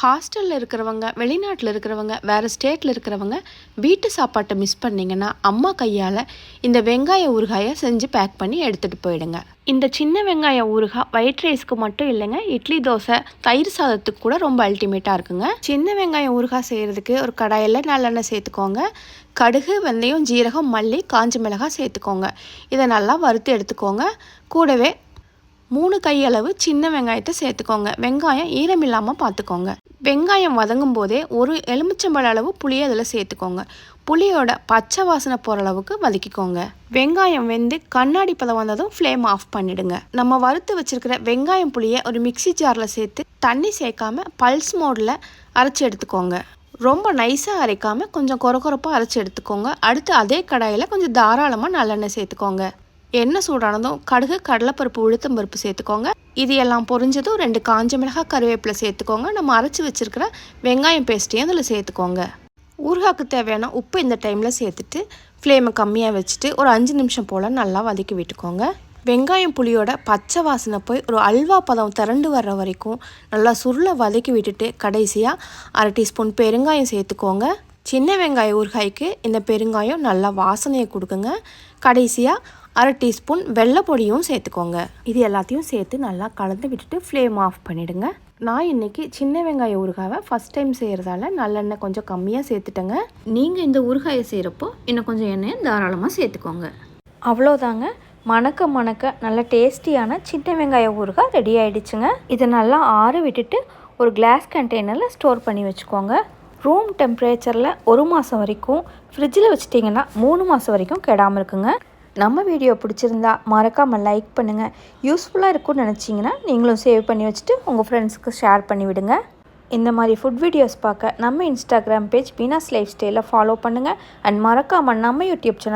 ஹாஸ்டலில் இருக்கிறவங்க, வெளிநாட்டில் இருக்கிறவங்க, வேறு ஸ்டேட்டில் இருக்கிறவங்க வீட்டு சாப்பாட்டை மிஸ் பண்ணிங்கன்னா அம்மா கையால் இந்த வெங்காய ஊறுகாயை செஞ்சு பேக் பண்ணி எடுத்துகிட்டு போயிடுங்க. இந்த சின்ன வெங்காய ஊறுகாய் ஒயிட் ரைஸ்க்கு மட்டும் இல்லைங்க, இட்லி, தோசை, தயிர் சாதத்துக்கு கூட ரொம்ப அல்டிமேட்டாக இருக்குங்க. சின்ன வெங்காய ஊறுகாய் செய்கிறதுக்கு ஒரு கடாயில் நல்லெண்ணெய் சேர்த்துக்கோங்க. கடுகு, வெந்தயம், ஜீரகம், மல்லி, காஞ்ச மிளகாய் சேர்த்துக்கோங்க. இதை நல்லா வறுத்து எடுத்துக்கோங்க. கூடவே 3 கையளவு சின்ன வெங்காயத்தை சேர்த்துக்கோங்க. வெங்காயம் ஈரமில்லாமல் பார்த்துக்கோங்க. வெங்காயம் வதங்கும் போதே ஒரு எலுமிச்சம்பழ அளவு புளியை அதில் சேர்த்துக்கோங்க. புளியோட பச்சை வாசனை போகிற அளவுக்கு வதக்கிக்கோங்க. வெங்காயம் வெந்து கண்ணாடி பதம் வந்ததும் ஃப்ளேம் ஆஃப் பண்ணிடுங்க. நம்ம வறுத்து வச்சிருக்கிற வெங்காயம் புளியை ஒரு மிக்சி ஜாரில் சேர்த்து தண்ணி சேர்க்காம பல்ஸ் மோடில் அரைச்சி எடுத்துக்கோங்க. ரொம்ப நைஸாக அரைக்காமல் கொஞ்சம் கொரப்பாக அரைச்சி எடுத்துக்கோங்க. அடுத்து அதே கடாயில் கொஞ்சம் தாராளமாக நல்லெண்ணெய் சேர்த்துக்கோங்க. எண்ணெய் சூடானதும் கடுகு, கடலைப்பருப்பு, உளுத்தம் பருப்பு சேர்த்துக்கோங்க. இது எல்லாம் பொரிஞ்சதும் 2 காஞ்ச மிளகாய், கருவேப்பிலை சேர்த்துக்கோங்க. நம்ம அரைச்சி வச்சுருக்கிற வெங்காயம் பேஸ்ட்டையும் அதில் சேர்த்துக்கோங்க. ஊறுகாய்க்கு தேவையான உப்பு இந்த டைமில் சேர்த்துட்டு ஃப்ளேமை கம்மியாக வச்சுட்டு ஒரு 5 நிமிஷம் போல் நல்லா வதக்கி விட்டுக்கோங்க. வெங்காயம் புளியோட பச்சை வாசனை போய் ஒரு அல்வா பதம் திரண்டு வர்ற வரைக்கும் நல்லா சுருளை வதக்கி விட்டுட்டு கடைசியாக 1/2 டீஸ்பூன் பெருங்காயம் சேர்த்துக்கோங்க. சின்ன வெங்காய ஊறுகாய்க்கு இந்த பெருங்காயம் நல்லா வாசனையை கொடுக்குங்க. கடைசியாக 1/2 டீஸ்பூன் வெள்ளை பொடியும் சேர்த்துக்கோங்க. இது எல்லாத்தையும் சேர்த்து நல்லா கலந்து விட்டுட்டு ஃப்ளேம் ஆஃப் பண்ணிவிடுங்க. நான் இன்றைக்கி சின்ன வெங்காய ஊறுகாவை ஃபஸ்ட் டைம் செய்கிறதால நல்லெண்ணெய் கொஞ்சம் கம்மியாக சேர்த்துட்டேங்க. நீங்கள் இந்த ஊறுகாயை செய்கிறப்போ இன்னும் கொஞ்சம் எண்ணெயை தாராளமாக சேர்த்துக்கோங்க. அவ்வளோதாங்க. மணக்க நல்ல டேஸ்டியான சின்ன வெங்காய ஊறுகாய் ரெடி ஆகிடுச்சுங்க. இதை நல்லா ஆற விட்டுட்டு ஒரு கிளாஸ் கண்டெய்னரில் ஸ்டோர் பண்ணி வச்சுக்கோங்க. ரூம் டெம்பரேச்சரில் 1 மாதம் வரைக்கும், ஃப்ரிட்ஜில் வச்சிட்டிங்கன்னா 3 மாதம் வரைக்கும் கெடாமல் இருக்குங்க. நம்ம வீடியோ பிடிச்சிருந்தா மறக்காமல் லைக் பண்ணுங்கள். யூஸ்ஃபுல்லாக இருக்கும்னு நினச்சிங்கன்னா நீங்களும் சேவ் பண்ணி வச்சுட்டு உங்கள் ஃப்ரெண்ட்ஸுக்கு ஷேர் பண்ணிவிடுங்க. இந்த மாதிரி ஃபுட் வீடியோஸ் பார்க்க நம்ம இன்ஸ்டாகிராம் பேஜ் பீனாஸ் லைஃப் ஸ்டைலை ஃபாலோ பண்ணுங்கள். அண்ட் மறக்காமல் நம்ம யூடியூப் சேனல்